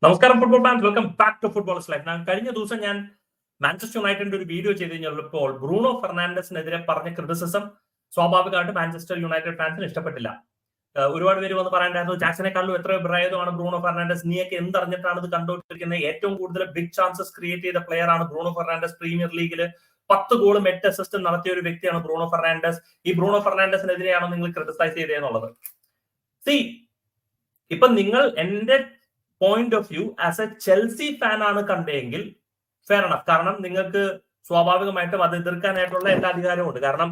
നമസ്കാരം football fans, welcome back to footballs life. കഴിഞ്ഞ ദിവസം ഞാൻ മാഞ്ചസ്റ്റർ യുണൈറ്റഡിന്റെ ഒരു വീഡിയോ ചെയ്ത് കഴിഞ്ഞപ്പോൾ ബ്രൂണോ ഫെർണാണ്ടസിനെതിരെ പറഞ്ഞ ക്രിറ്റിസിസം സ്വാഭാവികമായിട്ട് മാഞ്ചസ്റ്റർ യുണൈറ്റഡ് ഫാൻസിന് ഇഷ്ടപ്പെട്ടില്ല. ഒരുപാട് പേര് വന്ന് പറയണ്ടായിരുന്നു, ജാക്സനെക്കാളും എത്രയോ ഭേദമാണ് ബ്രൂണോ ഫെർണാണ്ടസ്, നീയൊക്കെ എന്തറിഞ്ഞിട്ടാണ് ഇത് കണ്ടുകൊണ്ടിരിക്കുന്നത്, ഏറ്റവും കൂടുതൽ ബിഗ് ചാൻസസ് ക്രിയേറ്റ് ചെയ്ത പ്ലെയർ ആണ് ബ്രൂണോ ഫെർണാണ്ടസ്, പ്രീമിയർ ലീഗിൽ 10 ഗോളും 8 അസിസ്റ്റും നടത്തിയ ഒരു വ്യക്തിയാണ് ബ്രൂണോ ഫെർണാണ്ടസ്. ഈ ബ്രൂണോ ഫെർണാണ്ടസിനെതിരെയാണോ നിങ്ങൾ ക്രിറ്റിസൈസ് ചെയ്തതെന്നുള്ളത്? ഇപ്പൊ നിങ്ങൾ എന്റെ point of view as A Chelsea fan ആണ് കണ്ടെങ്കിൽ ഫെയർ എനഫ്. കാരണം നിങ്ങൾക്ക് സ്വാഭാവികമായിട്ടും അത് എതിർക്കാനായിട്ടുള്ള എല്ലാ അധികാരവും ഉണ്ട്. കാരണം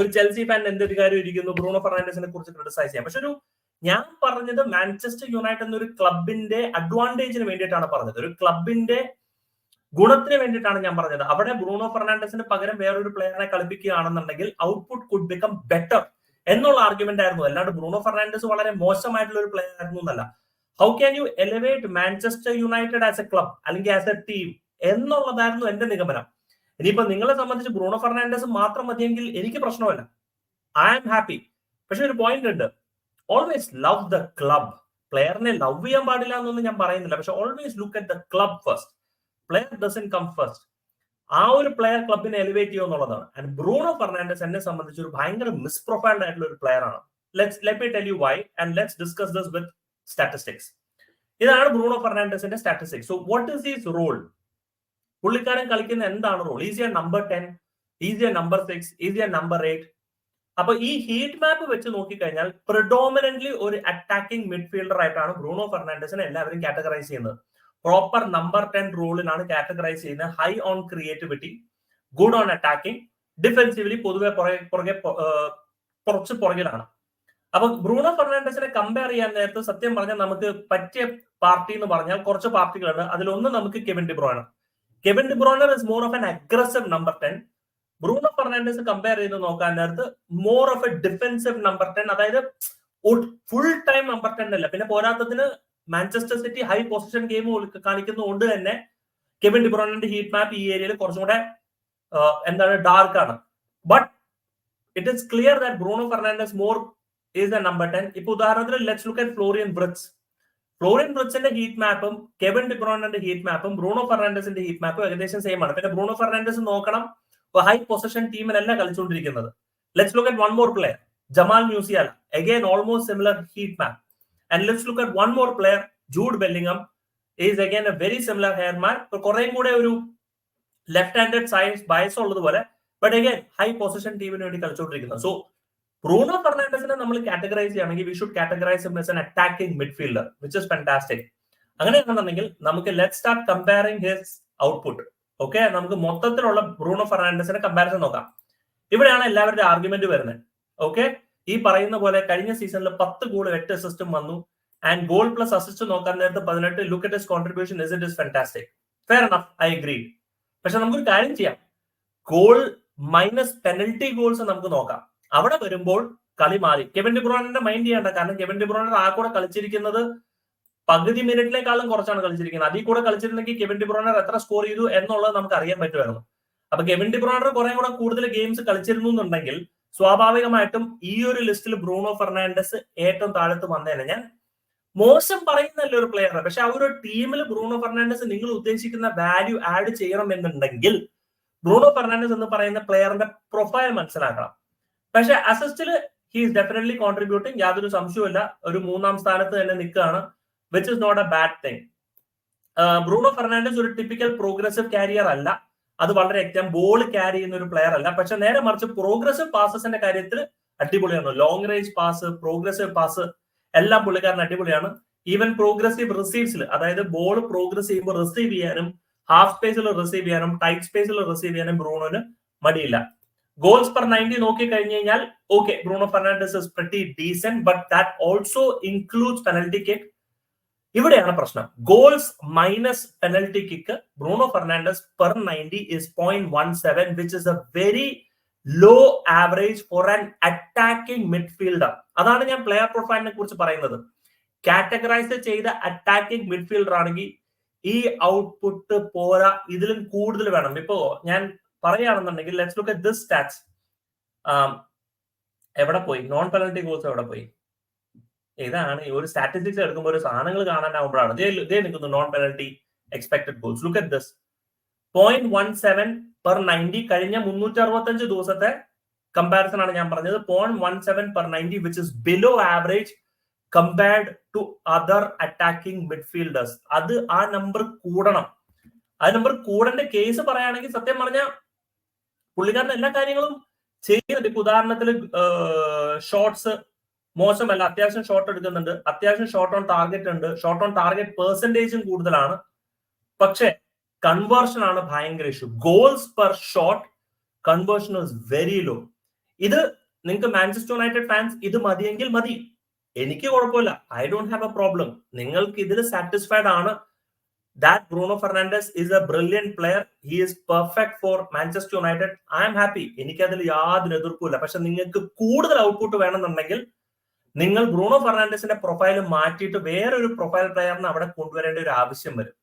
ഒരു ചെൽസി ഫാൻ എന്ത് അധികാരം ഇരിക്കുന്നു ബ്രൂണോ ഫെർണാണ്ടസിനെ കുറിച്ച് ക്രിറ്റിസൈസ് ചെയ്യാം. പക്ഷെ ഞാൻ പറഞ്ഞത് മാഞ്ചസ്റ്റർ യുണൈറ്റഡ് എന്നൊരു ക്ലബിന്റെ അഡ്വാൻറ്റേജിന് വേണ്ടിയിട്ടാണ് പറഞ്ഞത്, ഒരു ക്ലബിന്റെ ഗുണത്തിന് വേണ്ടിയിട്ടാണ് ഞാൻ പറഞ്ഞത്. അവിടെ ബ്രൂണോ ഫെർണാണ്ടസിന് പകരം വേറൊരു പ്ലെയറിനെ കളിപ്പിക്കുകയാണെന്നുണ്ടെങ്കിൽ ഔട്ട്പുട്ട് കുഡ് ബിക്കം ബെറ്റർ എന്നുള്ള ആർഗ്യുമെന്റ് ആയിരുന്നു. അല്ലാണ്ട് ബ്രൂണോ ഫെർണാണ്ടസ് വളരെ മോശമായിട്ടുള്ള ഒരു പ്ലെയർ ആയിരുന്നു എന്നല്ല. How can you elevate Manchester United as A club അല്ലെങ്കിൽ ആസ് എ ടീം എന്നുള്ളതായിരുന്നു എന്റെ നിഗമനം. ഇനിയിപ്പോ നിങ്ങളെ സംബന്ധിച്ച് ബ്രൂണോ ഫെർണാണ്ടസ് മാത്രം മതിയെങ്കിൽ എനിക്ക് പ്രശ്നമല്ല, ഐ ആം ഹാപ്പി. പക്ഷെ ഒരു പോയിന്റ് ഉണ്ട്, ഓൾവേസ് ലവ് ദ ക്ലബ്. പ്ലെയറിനെ ലവ് ചെയ്യാൻ പാടില്ല എന്നൊന്നും ഞാൻ പറയുന്നില്ല, പക്ഷെ always look at the club first. Player doesn't come first. ആ ഒരു പ്ലെയർ ക്ലബിനെ എലിവേറ്റ് ചെയ്യുക എന്നുള്ളതാണ്. ആൻഡ് ബ്രൂണോ ഫെർണാണ്ടസ് എന്നെ സംബന്ധിച്ച് ഒരു ഭയങ്കര മിസ്പ്രൊഫൈൽഡ് ആയിട്ടുള്ള ഒരു പ്ലെയർ ആണ്. Let me tell you why and let's discuss this with statistics. ഇതാണ് ബ്രൂണോ ഫെർണാണ്ടസിന്റെ statistics. So what is his role? പുള്ളിക്കാരൻ കളിക്കുന്ന എന്താണ് role? Is a number 10, is a number 6, is a number 8? അപ്പൊ ഈ ഹീറ്റ് മാപ്പ് വെച്ച് നോക്കിക്കഴിഞ്ഞാൽ പ്രിഡോമിനന്റ്ലി ഒരു അറ്റാക്കിംഗ് മിഡ്ഫീൽഡർ ആയിട്ടാണ് ബ്രൂണോ ഫെർണാണ്ടസിനെ എല്ലാവരും കാറ്റഗറൈസ് ചെയ്യുന്നത്. പ്രോപ്പർ നമ്പർ 10 റോളിനാണ് കാറ്റഗറൈസ് ചെയ്യുന്നത്. High on creativity, good on attacking, defensively പൊതുവെ കുറച്ച് പുറകിലാണ്. അപ്പൊ ബ്രൂണോ ഫെർണാണ്ടസിനെ കമ്പയർ ചെയ്യാൻ നേരത്ത് സത്യം പറഞ്ഞാൽ നമുക്ക് പറ്റിയ പാർട്ടി എന്ന് പറഞ്ഞാൽ കുറച്ച് പാർട്ടികളുണ്ട്. അതിലൊന്ന് നമുക്ക് Kevin De Bruyne. Kevin De Bruyne is more of an aggressive number 10. Bruno Fernandes compare ചെയ്ത് നോക്കാൻ നേരത്ത് more of a defensive number 10. അതായത് ഫുൾ ടൈം നമ്പർ 10 അല്ല. പിന്നെ പോരാത്തതിന് Manchester City high position game കാണിക്കുന്നതുകൊണ്ട് തന്നെ കെവിൻ ഡി ബ്രൂയ്നന്റെ ഹീറ്റ് മാപ്പ് ഈ ഏരിയയിൽ കുറച്ചും കൂടെ ഡാർക്ക് ആണ്. But it is clear that Bruno Fernandes more is a number 10. ഇപ്പൊ ഉദാഹരണത്തിന് ലെറ്റ്സ് ലുക്ക് അറ്റ് ഫ്ലോറിയൻ ബ്രിറ്റ്സിന്റെ ഹീറ്റ് മാപ്പും കെവിൻ ഡി ബ്രൂയ്നന്റെ ഹീറ്റ് മാപ്പും ബ്രൂണോ ഫെർണാണ്ടസിന്റെ ഹീറ്റ് മാപ്പും ഏകദേശം സെയിം ആണ്. പിന്നെ ബ്രൂണോ ഫെർണാണ്ടസ് നോക്കണം, ഹൈ പൊസിഷൻ ടീമിലല്ല കളിച്ചുകൊണ്ടിരിക്കുന്നത്. Let's look at one more player, Jamal Musiala. Again almost similar heat map. And let's look at one more player, Jude Bellingham. Is again a very similar heat map. കുറേയും കൂടെ ഒരു left handed side bias ഉള്ളതുപോലെ, but again high position ടീമിന് വേണ്ടി കളിച്ചുകൊണ്ടിരിക്കുന്നത്. So Bruno ഫെർണാണ്ടസിനെ നമ്മൾ categorise ചെയ്യുകയാണെങ്കിൽ we should categorise him as an attacking midfielder, which is fantastic. അങ്ങനെയാണെന്നുണ്ടെങ്കിൽ നമുക്ക് let start comparing his output. Okay, നമുക്ക് മൊത്തത്തിലുള്ള ബ്രൂണോ ഫെർണാണ്ടസിനെ കമ്പാരിസൺ നോക്കാം. ഇവിടെയാണ് എല്ലാവരുടെ ആർഗ്യുമെന്റ് വരുന്നത്. ഓക്കെ, ഈ പറയുന്ന പോലെ കഴിഞ്ഞ സീസണിൽ 10 ഗോൾ 8 അസിസ്റ്റും വന്നു. ആൻഡ് ഗോൾ പ്ലസ് അസിസ്റ്റ് നോക്കാൻ നേരത്തെ 18. Look at his contribution, it is fantastic. Fair enough, I agree. പക്ഷെ നമുക്കൊരു കാര്യം ചെയ്യാം, ഗോൾ മൈനസ് പെനൽറ്റി ഗോൾസ് നമുക്ക് നോക്കാം. അവിടെ വരുമ്പോൾ കളി മാറി. കെവിൻ ഡി ബ്രൂയ്നന്റെ മൈൻഡ് ചെയ്യേണ്ട, കാരണം കെവിൻ ഡി ബ്രൂയ്ന ആ കൂടെ കളിച്ചിരിക്കുന്നത് പകുതി മിനിറ്റിനേക്കാളും കുറച്ചാണ് കളിച്ചിരിക്കുന്നത്. അതിൽ കൂടെ കളിച്ചിരുന്നെങ്കിൽ കെവിൻ ഡി ബ്രൂയ്ന എത്ര സ്കോർ ചെയ്തു എന്നുള്ളത് നമുക്ക് അറിയാൻ പറ്റുമായിരുന്നു. അപ്പൊ കെവിൻ ഡി ബ്രൂയ്ന കുറെ കൂടെ കൂടുതൽ ഗെയിംസ് കളിച്ചിരുന്നു എന്നുണ്ടെങ്കിൽ സ്വാഭാവികമായിട്ടും ഈ ഒരു ലിസ്റ്റിൽ ബ്രൂണോ ഫെർണാണ്ടസ് ഏറ്റവും താഴത്ത് വന്നേനെ. ഞാൻ മോശം പറയുന്നല്ല ഒരു പ്ലെയർ, പക്ഷെ ആ ഒരു ടീമിൽ ബ്രൂണോ ഫെർണാണ്ടസ് നിങ്ങൾ ഉദ്ദേശിക്കുന്ന വാല്യൂ ആഡ് ചെയ്യണം എന്നുണ്ടെങ്കിൽ ബ്രൂണോ ഫെർണാണ്ടസ് എന്ന് പറയുന്ന പ്ലെയറിന്റെ പ്രൊഫൈൽ മനസ്സിലാക്കണം. പക്ഷെ അസിസ്റ്റിൽ ഹി ഈസ് ഡെഫിനറ്റ്ലി കോൺട്രിബ്യൂട്ടിങ്, യാതൊരു സംശയവുമില്ല. ഒരു 3ാം സ്ഥാനത്ത് തന്നെ നിൽക്കുകയാണ്, which is not a bad thing. Bruno Fernandes ഒരു ടിപ്പിക്കൽ പ്രോഗ്രസീവ് കാരിയർ അല്ല, അത് വളരെ വ്യക്തം. ബോൾ ക്യാരി ചെയ്യുന്ന ഒരു പ്ലെയർ അല്ല. പക്ഷെ നേരെ മറിച്ച് പ്രോഗ്രസീവ് പാസസിന്റെ കാര്യത്തിൽ അടിപൊളിയാണ്. Long range pass, progressive pass എല്ലാം പുള്ളിക്കാരൻ അടിപൊളിയാണ്. ഈവൻ പ്രോഗ്രസീവ് റിസീവ്സിൽ, അതായത് ബോൾ പ്രോഗ്രസ് ചെയ്യുമ്പോൾ റിസീവ് ചെയ്യാനും ഹാഫ് സ്പേസിൽ റിസീവ് ചെയ്യാനും ടൈറ്റ് സ്പേസിൽ റിസീവ് ചെയ്യാനും ബ്രൂണോന് മടിയില്ല. ഗോൾസ് പെർ 90 നോക്കി കഴിഞ്ഞു കഴിഞ്ഞാൽ okay, Bruno Fernandes is pretty decent, but that also includes penalty kick. ഇവിടെയാണ് പ്രശ്നം. Goals minus penalty kick Bruno Fernandes per 90 is 0.17, which is a very low average for an attacking midfielder. അതാണ് ഞാൻ player പ്രൊഫൈലിനെ കുറിച്ച് പറയുന്നത്. Categorise ചെയ്ത attacking midfielder ആണെങ്കിൽ ഈ output പോരാ, ഇതിലും കൂടുതൽ വേണം. ഇപ്പോ ഞാൻ പറയുകയാണെന്നുണ്ടെങ്കിൽ let's look at this stats. എവിടെ പോയി നോൺ പെനൽറ്റി ഗോൾസ്? എവിടെ പോയി? ഇതാണ് ഈ ഒരു സ്റ്റാറ്റിസ്റ്റിക്സ് എടുക്കുമ്പോൾ ഒരു സാധനങ്ങൾ കാണാനാവുമ്പോഴാണ് ഇതേ നിൽക്കുന്നു non penalty expected goals. Look at this 0.17/90 കഴിഞ്ഞ 365 ദിവസത്തെ കമ്പാരിസൺ ആണ് ഞാൻ പറഞ്ഞത്. 0.17/90 which is below average compared to other attacking midfielders. അത് ആ നമ്പർ കൂടണം. ആ നമ്പർ കൂടേണ്ട കേസ് പറയുകയാണെങ്കിൽ സത്യം പറഞ്ഞാൽ പുള്ളിക്കാരൻ എല്ലാ കാര്യങ്ങളും ചെയ്യുന്നുണ്ട്. ഇപ്പൊ ഉദാഹരണത്തിൽ ഷോട്ട്സ് മോശമല്ല, അത്യാവശ്യം ഷോട്ട് എടുക്കുന്നുണ്ട്, അത്യാവശ്യം ഷോട്ട് ഓൺ ടാർഗറ്റ് ഉണ്ട്, ഷോട്ട് ഓൺ ടാർഗറ്റ് പെർസെന്റേജും കൂടുതലാണ്. പക്ഷെ കൺവേർഷൻ ആണ് ഭയങ്കര issue. Goals per shot conversion is very low. ഇത് നിങ്ങൾക്ക് മാഞ്ചസ്റ്റർ യുണൈറ്റഡ് ഫാൻസ് ഇത് മതിയെങ്കിൽ മതി, എനിക്ക് കുഴപ്പമില്ല. I don't have A problem. നിങ്ങൾക്ക് ഇതിൽ സാറ്റിസ്ഫൈഡ് ആണ് that Bruno Fernandes is a brilliant player, he is perfect for Manchester United, I am happy. എനിക്ക് അതിൽ യാതൊരു എതിർപ്പില്ല. പക്ഷെ നിങ്ങൾക്ക് കൂടുതൽ ഔട്ട്പുട്ട് വേണമെന്നുണ്ടെങ്കിൽ നിങ്ങൾ ബ്രൂണോ ഫെർണാണ്ടസിന്റെ പ്രൊഫൈൽ മാറ്റിയിട്ട് വേറൊരു പ്രൊഫൈൽ പ്ലെയറിനെ അവിടെ കൊണ്ടുവരേണ്ട ഒരു ആവശ്യം വരും.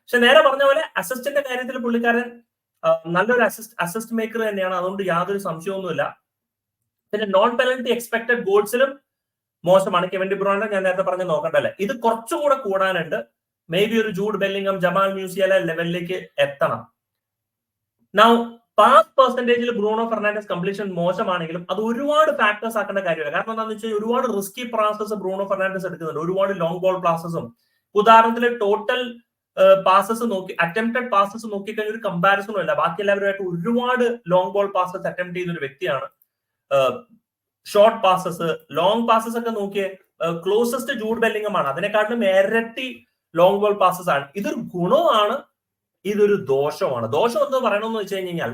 പക്ഷെ നേരെ പറഞ്ഞ പോലെ അസിസ്റ്റിന്റെ കാര്യത്തിൽ പുള്ളിക്കാരൻ നല്ലൊരു അസിസ്റ്റ് മേക്കർ തന്നെയാണ്, അതുകൊണ്ട് യാതൊരു സംശയമൊന്നുമില്ല. പിന്നെ നോൺ പെനൽറ്റി എക്സ്പെക്ടഡ് ഗോൾസിലും മോശമാണ്. കെവിൻ ഡി ബ്രൂയിനെ ഞാൻ നേരത്തെ പറഞ്ഞ് നോക്കണ്ടല്ലേ, ഇത് കുറച്ചുകൂടെ കൂടാനുണ്ട്. മേ ബി ഒരു ജൂഡ് ബെല്ലിംഗം, ജമാൽ മ്യൂസിയല ലെവലിലേക്ക് എത്തണം. നൗ പാസ് പെർസെന്റേജിൽ ബ്രൂണോ ഫെർണാണ്ടസ് കംപ്ലീഷൻ മോശമാണെങ്കിലും അത് ഒരുപാട് ഫാക്ടേഴ്സ് ആക്കേണ്ട കാര്യമില്ല. കാരണം എന്താണെന്ന് വെച്ചാൽ ഒരുപാട് റിസ്കി പാസസ് ബ്രൂണോ ഫെർണാണ്ടസ് എടുക്കുന്നുണ്ട്, ഒരുപാട് ലോങ് ബോൾ പാസസും. ഉദാഹരണത്തിൽ ടോട്ടൽ പാസസ് നോക്കി, അറ്റംപ്റ്റഡ് പാസസ് നോക്കിക്കഴിഞ്ഞാൽ ഒരു കമ്പാരിസണും ഇല്ല. ബാക്കി എല്ലാവരുമായിട്ട് ഒരുപാട് ലോങ് ബോൾ പാസസ് അറ്റംപ്റ്റ് ചെയ്യുന്ന ഒരു വ്യക്തിയാണ്. ഷോർട്ട് പാസസ്, ലോങ് പാസസ് ഒക്കെ നോക്കിയേ ക്ലോസസ്റ്റ് ജൂഡ് ബെല്ലിംഗം ആണ്, അതിനെക്കാട്ടിലും ഇരട്ടി ലോങ് ബോൾ പാസസ് ആണ്. ഇതൊരു ഗുണമാണ്, ഇതൊരു ദോഷമാണ്. ദോഷം എന്ന് പറയണമെന്ന് വെച്ച് കഴിഞ്ഞാൽ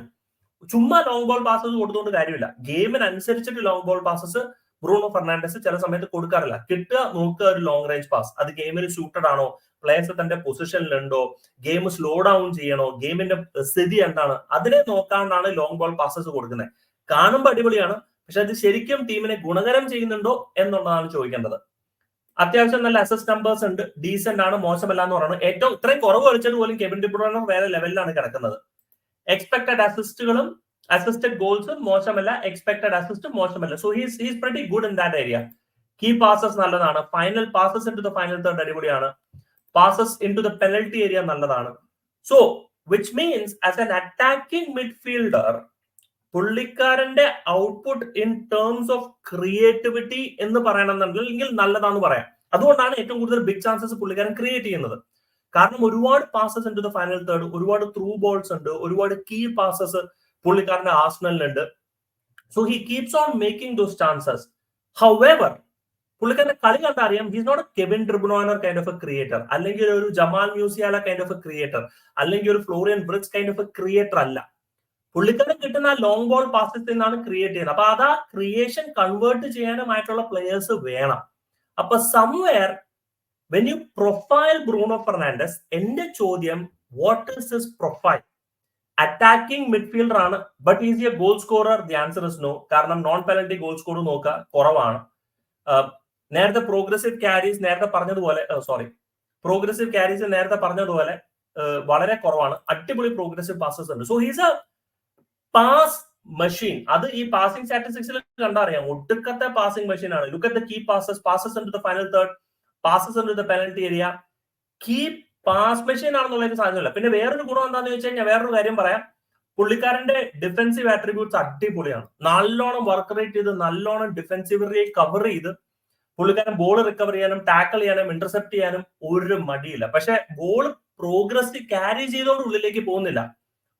ചുമ്മാ ലോങ് ബോൾ പാസസ് കൊടുത്തുകൊണ്ട് കാര്യമില്ല. ഗെയിമിനനുസരിച്ചിട്ട് long ball passes Bruno Fernandes ചില സമയത്ത് കൊടുക്കാറില്ല. കിട്ടുക നോക്കുക ഒരു ലോങ് റേഞ്ച് പാസ്, അത് ഗെയിമിന് സൂട്ടഡ് ആണോ, പ്ലേയേഴ്സ് തന്റെ പൊസിഷനിലുണ്ടോ, ഗെയിം സ്ലോ ഡൗൺ ചെയ്യണോ, ഗെയിമിന്റെ സ്ഥിതി എന്താണ്, അതിനെ നോക്കാണ്ടാണ് ലോങ് ബോൾ പാസസ് കൊടുക്കുന്നത്. കാണുമ്പോൾ അടിപൊളിയാണ്, പക്ഷെ അത് ശരിക്കും ടീമിനെ ഗുണകരം ചെയ്യുന്നുണ്ടോ എന്നുള്ളതാണ് ചോദിക്കേണ്ടത്. അത്യാവശ്യം നല്ല അസിസ്റ്റ് നമ്പേഴ്സ് ഉണ്ട്, ഡീസെന്റ് ആണ്, മോശമല്ല എന്ന് പറയുന്നത്. ഏറ്റവും ഇത്രയും കുറവ് കളിച്ചിട്ട് പോലും കെവിൻ ഡി ബ്രൂയിനെ വേറെ ലെവലിലാണ് കിടക്കുന്നത്. എക്സ്പെക്ടഡ് അസിസ്റ്റുകളും അസിസ്റ്റഡ് ഗോൾസും മോശമല്ല, എക്സ്പെക്ടഡ് അസിസ്റ്റും മോശമല്ല. So he's pretty good in that area. Key passes നല്ലതാണ്, final passes into the final third അടിപൊളിയാണ്, passes into the penalty area നല്ലതാണ്. So which means as an attacking midfielder പുള്ളിക്കാരന്റെ output in terms of creativity എന്ന് പറയണമെന്നുണ്ടെങ്കിൽ നല്ലതാന്ന് പറയാം. അതുകൊണ്ടാണ് ഏറ്റവും കൂടുതൽ ബിഗ് ചാൻസസ് പുള്ളിക്കാരൻ ക്രിയേറ്റ് ചെയ്യുന്നത്. കാരണം ഒരുപാട് passes into the final third, ഒരുപാട് ത്രൂ ബോൾസ് ഉണ്ട്, ഒരുപാട് കീ പാസസ് പുള്ളിക്കാരന്റെ ആർസണലിനുണ്ട്. So he keeps on making those chances. However പുള്ളിക്കാരന്റെ കളി കണ്ടാൽ അറിയാം, he's not a Kevin De Bruyne kind of a creator, അല്ലെങ്കിൽ ഒരു Jamal Musiala kind of a creator, അല്ലെങ്കിൽ ഒരു Florian Wirtz kind of a creator അല്ല. പുള്ളിക്കാരൻ കിട്ടുന്ന ലോങ് ബോൾ പാസസ് നിന്നാണ് ക്രിയേറ്റ് ചെയ്യുന്നത്. അപ്പൊ അത് ആ ക്രിയേഷൻ കൺവേർട്ട് ചെയ്യാനുമായിട്ടുള്ള പ്ലേയേഴ്സ് വേണം. അപ്പൊ somewhere when you profile Bruno Fernandes, എന്റെ ചോദ്യം what is his profile? Attacking midfielder ആണ്, but is a goal scorer? The answer is no. കാരണം നോൺ പെനൽറ്റി ഗോൾ സ്കോർ നോക്കുക കുറവാണ്. നേരത്തെ പ്രോഗ്രസീവ് ക്യാരീസ് നേരത്തെ പറഞ്ഞതുപോലെ വളരെ കുറവാണ്. അടിപൊളി പ്രോഗ്രസീവ് പാസസ് ഉണ്ട്. So he's a pass machine. അത് ഈ പാസിംഗ് സ്റ്റാറ്റിസ്റ്റിക്സിൽ കണ്ടറിയാം, ഒടുക്കത്തെ പാസിംഗ് മെഷീൻ ആണ്. Look at the key passes, passes into the final third, passes into the penalty area. Key pass machine ആണെന്നുള്ളൊരു സാധനമില്ല. പിന്നെ വേറൊരു ഗുണം എന്താണെന്ന് വെച്ച് കഴിഞ്ഞാൽ, വേറൊരു കാര്യം പറയാം, പുള്ളിക്കാരന്റെ ഡിഫൻസീവ് ആട്രിബ്യൂട്ട്സ് അടിപൊളിയാണ്. നല്ലോണം വർക്ക് റേറ്റ് ചെയ്ത്, നല്ലോണം ഡിഫൻസീവറി കവർ ചെയ്ത് പുള്ളിക്കാരൻ ബോൾ റിക്കവർ ചെയ്യാനും ടാക്കിൾ ചെയ്യാനും ഇന്റർസെപ്റ്റ് ചെയ്യാനും ഒരു മടിയില്ല. പക്ഷെ ബോൾ പ്രോഗ്രസ് ക്യാരി ചെയ്തുകൊണ്ട് ഉള്ളിലേക്ക് പോകുന്നില്ല.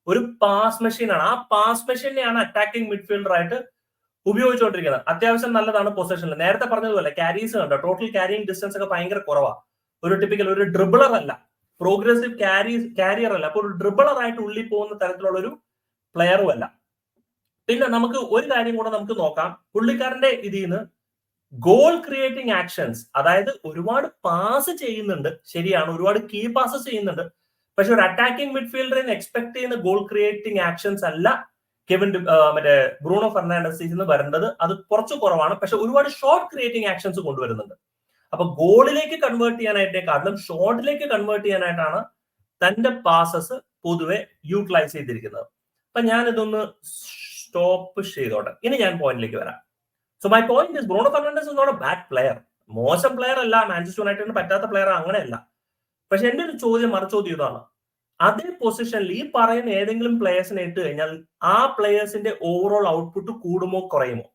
ഒരു പാസ് മെഷീനാണ്. ആ പാസ് മെഷീനെയാണ് അറ്റാക്കിംഗ് മിഡ്ഫീൽഡർ ആയിട്ട് ഉപയോഗിച്ചുകൊണ്ടിരിക്കുന്നത്. അത്യാവശ്യം നല്ലതാണ് പൊസിഷനിൽ. നേരത്തെ പറഞ്ഞതുപോലെ ക്യാരീസ് കണ്ടോ, ടോട്ടൽ ക്യാരിയിങ് ഡിസ്റ്റൻസ് ഒക്കെ ഭയങ്കര കുറവാണ്. ഒരു ടിപ്പിക്കൽ ഒരു ഡ്രിബിളർ അല്ല, പ്രോഗ്രസീവ് കാരിയർ അല്ല. അപ്പൊ ഒരു ഡ്രിബിളർ ആയിട്ട് ഉള്ളിൽ പോകുന്ന തരത്തിലുള്ള ഒരു പ്ലെയറും അല്ല. പിന്നെ നമുക്ക് ഒരു കാര്യം കൂടെ നമുക്ക് നോക്കാം. പുള്ളിക്കാരന്റെ ഇതിൽ നിന്ന് ഗോൾ ക്രിയേറ്റിംഗ് ആക്ഷൻസ്, അതായത് ഒരുപാട് പാസ് ചെയ്യുന്നുണ്ട്, ശരിയാണ്, ഒരുപാട് കീ പാസസ് ചെയ്യുന്നുണ്ട്. പക്ഷെ ഒരു അറ്റാക്കിംഗ് മിഡ്ഫീൽഡറിന് എക്സ്പെക്ട് ചെയ്യുന്ന ഗോൾ ക്രിയേറ്റിംഗ് ആക്ഷൻസ് അല്ല ബ്രൂണോ ഫെർണാണ്ടസിൽ നിന്ന് വരേണ്ടത്. അത് കുറച്ച് കുറവാണ്. പക്ഷെ ഒരുപാട് ഷോർട്ട് ക്രിയേറ്റിംഗ് ആക്ഷൻസ് കൊണ്ടുവരുന്നുണ്ട്. അപ്പൊ ഗോളിലേക്ക് കൺവേർട്ട് ചെയ്യാനായിട്ടേക്കാളും ഷോർട്ടിലേക്ക് കൺവേർട്ട് ചെയ്യാനായിട്ടാണ് തന്റെ പാസസ് പൊതുവെ യൂട്ടിലൈസ് ചെയ്തിരിക്കുന്നത്. അപ്പൊ ഞാൻ ഇതൊന്ന് സ്റ്റോപ്പ് ചെയ്തോട്ടെ. ഇനി ഞാൻ പോയിന്റിലേക്ക് വരാം. So my point is, Bruno Fernandes is not a bad player. മോശം പ്ലെയർ അല്ല, മാഞ്ചസ്റ്റർ യുണൈറ്റഡിന് പറ്റാത്ത പ്ലെയർ അങ്ങനെയല്ല. പക്ഷെ എന്റെ ഒരു ചോദ്യം മറുചോദ്യം ഇതാണ്, അതേ പൊസിഷനിൽ ഈ പറയുന്ന ഏതെങ്കിലും പ്ലെയേഴ്സിനെ ഇട്ട് കഴിഞ്ഞാൽ ആ പ്ലെയേഴ്സിന്റെ ഓവറോൾ ഔട്ട്പുട്ട് കൂടുമോ കുറയുമോ?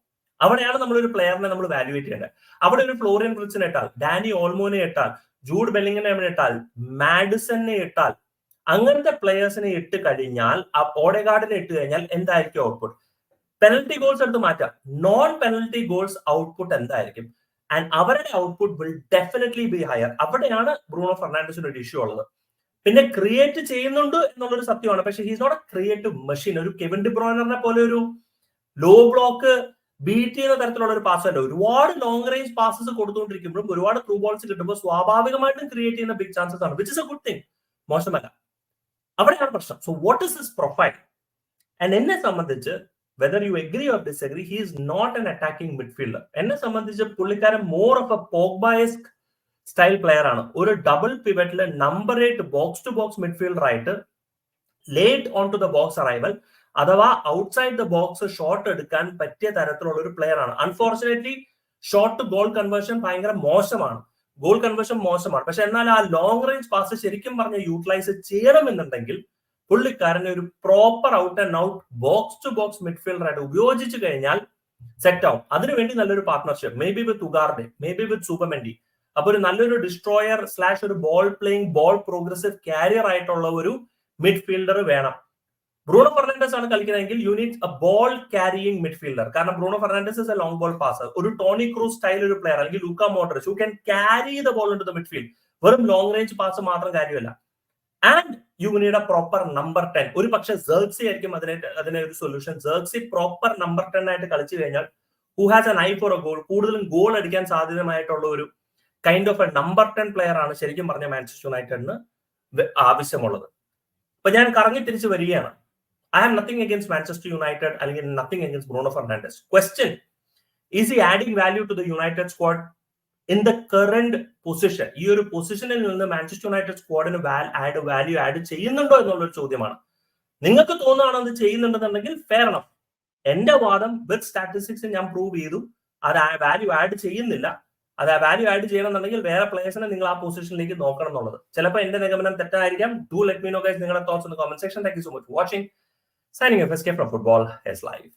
അവിടെയാണ് നമ്മളൊരു പ്ലെയറിനെ നമ്മൾ വാല്യുവേറ്റ് ചെയ്യേണ്ടത്. അവിടെ ഒരു ഫ്ലോറിയൻ വിർട്സിനെ ഇട്ടാൽ, ഡാനി ഓൾമോനെ ഇട്ടാൽ, ജൂഡ് ബെല്ലിംഗനെ ഇട്ടാൽ, മാഡിസനെ ഇട്ടാൽ, അങ്ങനത്തെ പ്ലെയേഴ്സിനെ ഇട്ട് കഴിഞ്ഞാൽ, ആ ഓഡെഗാർഡിനെ ഇട്ട് കഴിഞ്ഞാൽ എന്തായിരിക്കും ഔട്ട്പുട്ട്? പെനൽറ്റി ഗോൾസ് എടുത്ത് മാറ്റാം, നോൺ പെനൽറ്റി ഗോൾസ് ഔട്ട്പുട്ട് എന്തായിരിക്കും? ആൻഡ് അവരുടെ output will definitely be higher. അവിടെയാണ് ബ്രൂണോ ഫെർണാണ്ടസിന് ഒരു ഇഷ്യൂ ഉള്ളത്. പിന്നെ ക്രിയേറ്റ് ചെയ്യുന്നുണ്ട് എന്നുള്ളൊരു സത്യമാണ്, പക്ഷെ he's not a creative machine. ഒരു കെവിൻ ഡി ബ്രോയിനറിനെ പോലെ ഒരു ലോ ബ്ലോക്ക് ബീറ്റ് ചെയ്യുന്ന തരത്തിലുള്ള ഒരു പാസ് അല്ല. ഒരുപാട് ലോങ് റേഞ്ച് പാസസ് കൊടുത്തുകൊണ്ടിരിക്കുമ്പോഴും ഒരുപാട് ത്രൂ ബോൾസ് കിട്ടുമ്പോൾ സ്വാഭാവികമായിട്ടും ക്രിയേറ്റ് ചെയ്യുന്ന ബിഗ് ചാൻസസ് ആണ്, which is A good thing, മോശമല്ല. അവിടെയാണ് പ്രശ്നം. So what is his profile? And എന്നെ സംബന്ധിച്ച്, whether you agree or disagree, he is not an attacking midfielder. എന്നെ സംബന്ധിച്ച് പുള്ളിക്കാരൻ more of a Pogbaesque style player ആണ്. ഒരു ഡബിൾ പിവറ്റില് number 8 box to box midfielder ആയിട്ട് late on to the box arrival അഥവാ ഔട്ട്സൈഡ് ദ ബോക്സ് ഷോട്ട് എടുക്കാൻ പറ്റിയ തരത്തിലുള്ള ഒരു പ്ലെയർ ആണ്. Unfortunately shot to goal conversion ഭയങ്കര മോശമാണ്, ഗോൾ കൺവേർഷൻ മോശമാണ്. പക്ഷെ എന്നാൽ ആ ലോങ് റേഞ്ച് പാസ് ശരിക്കും പറഞ്ഞ യൂട്ടിലൈസ് ചെയ്യണമെന്നുണ്ടെങ്കിൽ പുള്ളിക്കാരനെ ഒരു proper out and out box to box midfielder ആയിട്ട് ഉപയോഗിച്ച് കഴിഞ്ഞാൽ സെറ്റ് ആവും. അതിനുവേണ്ടി നല്ലൊരു partnership, maybe with Ugarte, maybe with സൂപ്പർമെൻഡി. അപ്പൊ ഒരു നല്ലൊരു ഡിസ്ട്രോയർ സ്ലാഷ് ഒരു ball playing, ball progressive carrier ആയിട്ടുള്ള ഒരു മിഡ്ഫീൽഡർ വേണം. ബ്രൂണോ ഫെർണാണ്ടസ് ആണ് കളിക്കുന്നതെങ്കിൽ you need a ball carrying midfielder. കാരണം Bruno Fernandes is a long ball passer. ഒരു ടോണി ക്രൂസ് സ്റ്റൈൽ ഒരു പ്ലെയർ അല്ലെങ്കിൽ Luka Modric who can carry the ball into the midfield. വെറും long range pass മാത്രം കാര്യമല്ല. And you need a proper number 10. ഒരു പക്ഷെ സെർക്സി ആയിരിക്കും അതിനെ ഒരു സൊല്യൂഷൻ. സെർക്സി പ്രോപ്പർ നമ്പർ 10 ആയിട്ട് കളിച്ചു കഴിഞ്ഞാൽ who has an eye for a goal, കൂടുതലും ഗോൾ അടിക്കാൻ സാധ്യതമായിട്ടുള്ള ഒരു kind of a number 10 player ആണ് ശരിക്കും പറഞ്ഞ മാഞ്ചസ്റ്റർ യുണൈറ്റഡിന് ആവശ്യമുള്ളത്. അപ്പൊ ഞാൻ കറങ്ങി തിരിച്ചു വരികയാണ്. I have nothing against Manchester United അല്ലെങ്കിൽ nothing against Bruno Fernandes. Question, is he adding value to the United squad in the current position? ഈ ഒരു പൊസിഷനിൽ നിന്ന് മാഞ്ചസ്റ്റർ യുണൈറ്റഡ് സ്ക്വാഡിന് വാല്യൂ ആഡ് ചെയ്യുന്നുണ്ടോ എന്നുള്ളൊരു ചോദ്യമാണ്. നിങ്ങൾക്ക് തോന്നുകയാണോ അത് ചെയ്യുന്നുണ്ടെന്നുണ്ടെങ്കിൽ ഫെയർ എനഫ്. എന്റെ വാദം വിത്ത് സ്റ്റാറ്റിസ്റ്റിക്സ് ഞാൻ പ്രൂവ് ചെയ്തു അത് വാല്യൂ ആഡ് ചെയ്യുന്നില്ല. അത് വാല്യൂ ആഡ് ചെയ്യണമെന്നുണ്ടെങ്കിൽ വേറെ പ്ലേയേഴ്സിനെ നിങ്ങൾ ആ പൊസിഷനിലേക്ക് നോക്കണം എന്നുള്ളത്. ചിലപ്പോൾ എന്റെ നിഗമനം തെറ്റായിരിക്കാം. Do let me know guys നിങ്ങളുടെ thoughts in the comment section. Thank you so much for watching. Signing off, SK from Football is Live.